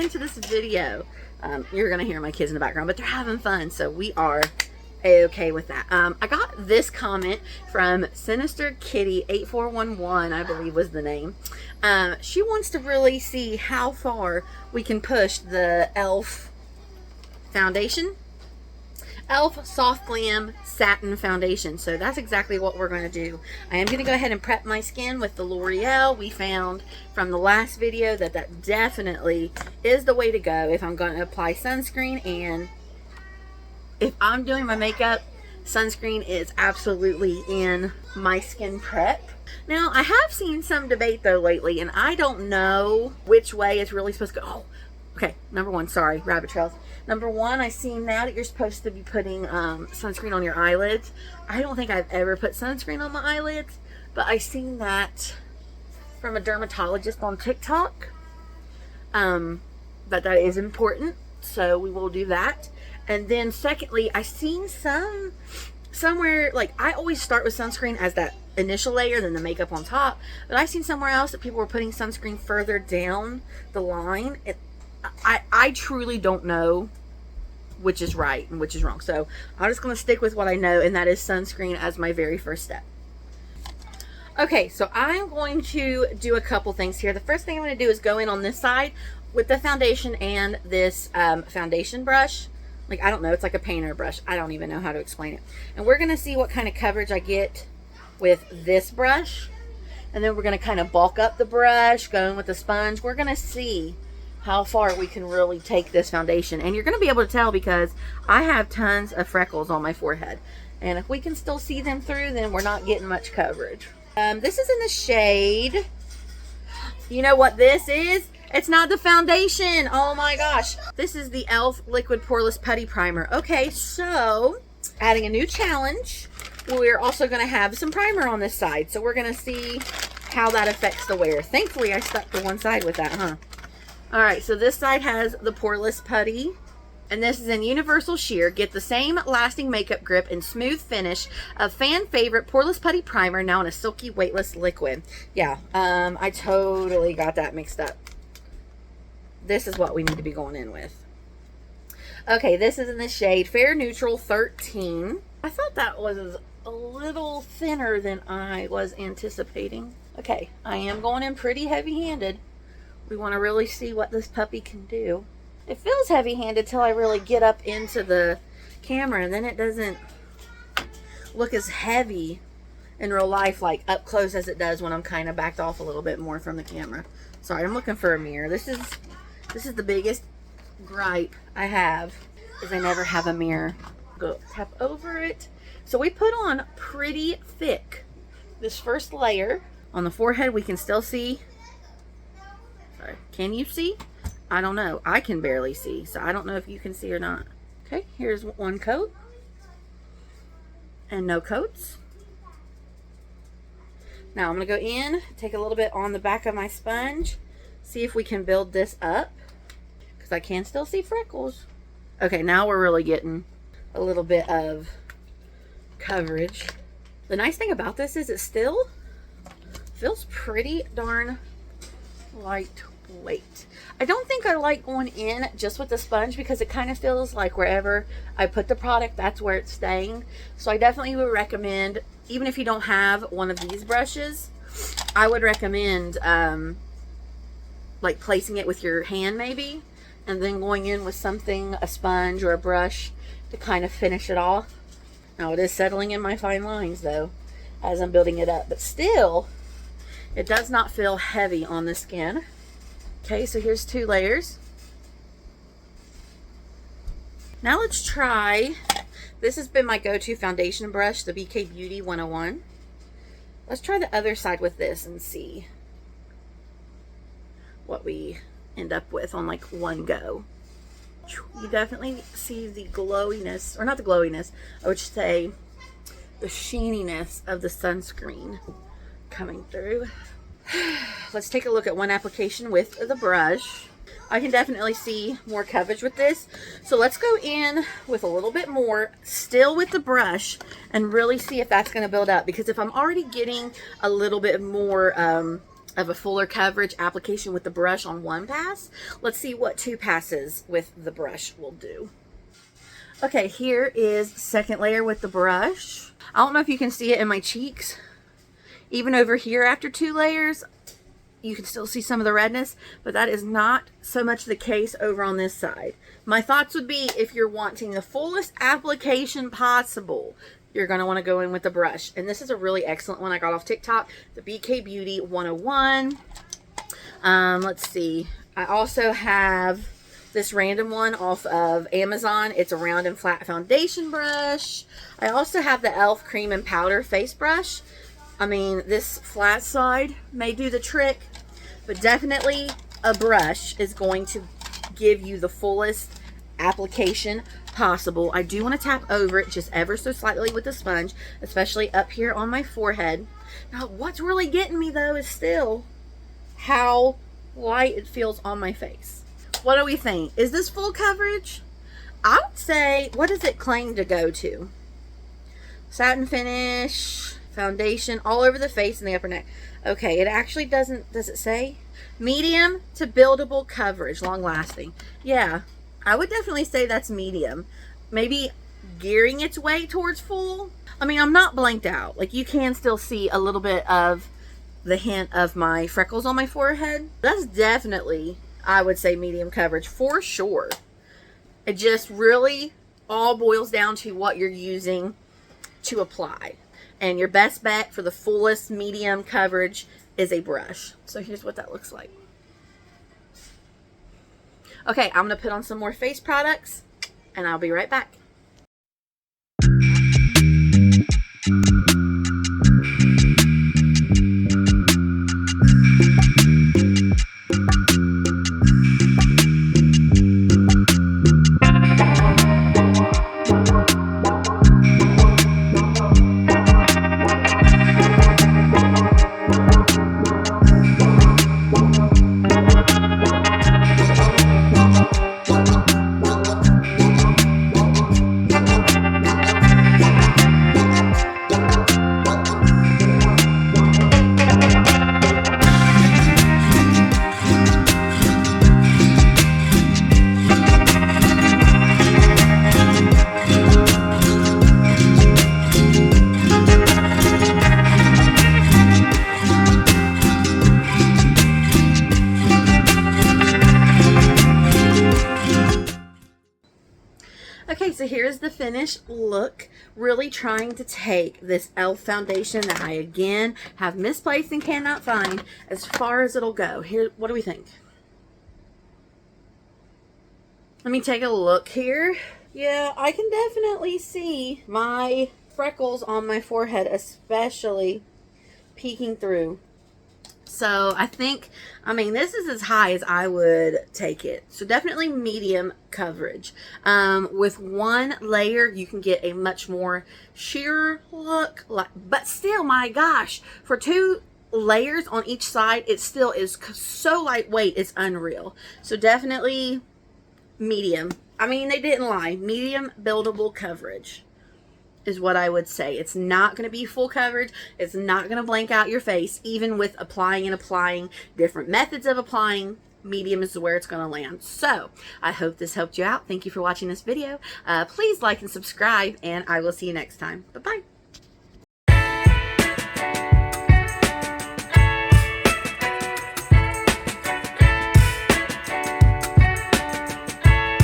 into this video. You're gonna hear my kids in the background, but they're having fun, so we are okay with that. I got this comment from Sinister Kitty 8411, I believe was the name. She wants to really see how far we can push the e.l.f. foundation. e.l.f. Soft Glam Satin Foundation. So that's exactly what we're going to do. I am going to go ahead and prep my skin with the L'Oreal. We found from the last video that that definitely is the way to go if I'm going to apply sunscreen, and if I'm doing my makeup, sunscreen is absolutely in my skin prep. Now, I have seen some debate though lately, and I don't know which way it's really supposed to go. Oh, okay, number one, sorry, rabbit trails. Number one, I see now that you're supposed to be putting sunscreen on your eyelids. I don't think I've ever put sunscreen on my eyelids, but I seen that from a dermatologist on TikTok, that is important, so we will do that. And then secondly, I seen somewhere, like, I always start with sunscreen as that initial layer, then the makeup on top, but I seen somewhere else that people were putting sunscreen further down the line. I truly don't know which is right and which is wrong, so I'm just going to stick with what I know, and that is sunscreen as my very first step. Okay, so I'm going to do a couple things here. The first thing I'm going to do is go in on this side with the foundation and this foundation brush. Like, I don't know, it's like a painter brush. I don't even know how to explain it. And we're going to see what kind of coverage I get with this brush. And then we're going to kind of bulk up the brush, going with the sponge. We're going to see how far we can really take this foundation. And you're going to be able to tell because I have tons of freckles on my forehead. And if we can still see them through, then we're not getting much coverage. This is in the shade. You know what this is? It's not the foundation. Oh my gosh. This is the e.l.f. Liquid Poreless Putty Primer. Okay, so adding a new challenge. We're also going to have some primer on this side. So we're going to see how that affects the wear. Thankfully, I stuck to one side with that, huh? All right, so this side has the Poreless Putty. And this is in Universal Sheer. Get the same lasting makeup grip and smooth finish of fan favorite Poreless Putty Primer, now in a silky weightless liquid. Yeah, I totally got that mixed up. This is what we need to be going in with. Okay, this is in the shade Fair Neutral 13. I thought that was a little thinner than I was anticipating. Okay, I am going in pretty heavy-handed. We want to really see what this puppy can do. It feels heavy-handed till I really get up into the camera, and then it doesn't look as heavy in real life, like up close, as it does when I'm kind of backed off a little bit more from the camera. Sorry, I'm looking for a mirror. This is the biggest gripe I have, is I never have a mirror. Go tap over it. So we put on pretty thick this first layer. On the forehead, we can still see. Sorry, can you see? I don't know. I can barely see, so I don't know if you can see or not. Okay, here's one coat. And no coats. Now I'm going to go in, take a little bit on the back of my sponge, see if we can build this up, because I can still see freckles. Okay, now we're really getting a little bit of coverage. The nice thing about this is it still feels pretty darn lightweight. I don't think I like going in just with the sponge because it kind of feels like wherever I put the product, that's where it's staying. So I definitely would recommend, even if you don't have one of these brushes, I would recommend like placing it with your hand maybe, and then going in with something, a sponge or a brush, to kind of finish it off. Now it is settling in my fine lines though as I'm building it up, but still it does not feel heavy on the skin. Okay, so here's 2 layers. Now let's try, this has been my go-to foundation brush, the BK Beauty 101. Let's try the other side with this and see what we end up with on like one go. You definitely see the glowiness, or not the glowiness, I would say the sheeniness of the sunscreen coming through. Let's take a look at one application with the brush. I can definitely see more coverage with this. So let's go in with a little bit more, still with the brush, and really see if that's going to build up. Because if I'm already getting a little bit more of a fuller coverage application with the brush on one pass. Let's see what 2 passes with the brush will do. Okay, here is the second layer with the brush. I don't know if you can see it in my cheeks. Even over here after 2 layers, you can still see some of the redness, but that is not so much the case over on this side. My thoughts would be, if you're wanting the fullest application possible, you're going to want to go in with the brush. And this is a really excellent one I got off TikTok, the BK Beauty 101. Let's see. I also have this random one off of Amazon. It's a round and flat foundation brush. I also have the e.l.f. Cream and Powder face brush. I mean, this flat side may do the trick, but definitely a brush is going to give you the fullest application possible. I do want to tap over it just ever so slightly with the sponge, especially up here on my forehead. Now, what's really getting me though is still how light it feels on my face. What do we think? Is this full coverage? I would say, what does it claim to go to? Satin finish, foundation all over the face and the upper neck. Okay, it actually doesn't, does it say? Medium to buildable coverage, long lasting. Yeah, I would definitely say that's medium. Maybe gearing its way towards full. I mean, I'm not blanked out. Like, you can still see a little bit of the hint of my freckles on my forehead. That's definitely, I would say, medium coverage for sure. It just really all boils down to what you're using to apply. And your best bet for the fullest medium coverage is a brush. So here's what that looks like. Okay, I'm going to put on some more face products and I'll be right back. Okay, so here's the finished look. Really trying to take this e.l.f. foundation that I, again, have misplaced and cannot find as far as it'll go. Here, what do we think? Let me take a look here. Yeah, I can definitely see my freckles on my forehead, especially peeking through. So I think, I mean, this is as high as I would take it. So definitely medium coverage. With one layer, you can get a much more sheer look. But still, my gosh, for 2 layers on each side, it still is so lightweight, it's unreal. So definitely medium. I mean, they didn't lie. Medium buildable coverage is what I would say. It's not going to be full coverage. It's not going to blank out your face, even with applying and applying different methods of applying. Medium is where it's going to land. So I hope this helped you out. Thank you for watching this video. Please like and subscribe, and I will see you next time. Bye-bye.